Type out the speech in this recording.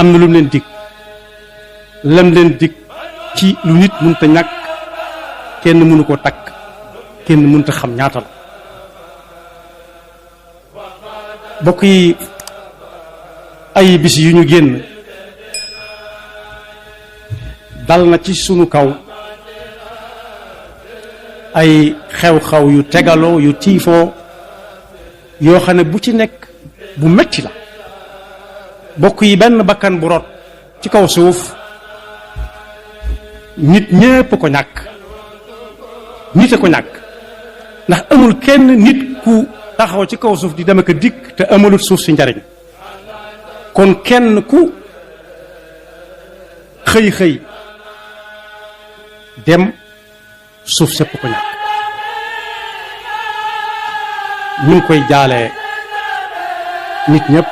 am na lu mu leen dig lam leen dig ci lu nit mënta ñàkk kenn mënu koo takk kenn mënta xam ñaata la bokk yi ay bis yu ñu génn dal na ci sunu kaw ay xew-xew yu tegaloo yu tiifoo yoo xam ne bu ci nekk bu metti la bokk yi benn bakkan bu rot ci kaw suuf nit ñépp ko ñàkk nit a ko ñàkk ndax amul kenn nit ku taxaw ci kaw suuf di dem ak a dikk te amalut suuf si njariñ kon kenn ku xëy dem suuf sépp ko ñàkk ñu ngi koy jaalee nit ñépp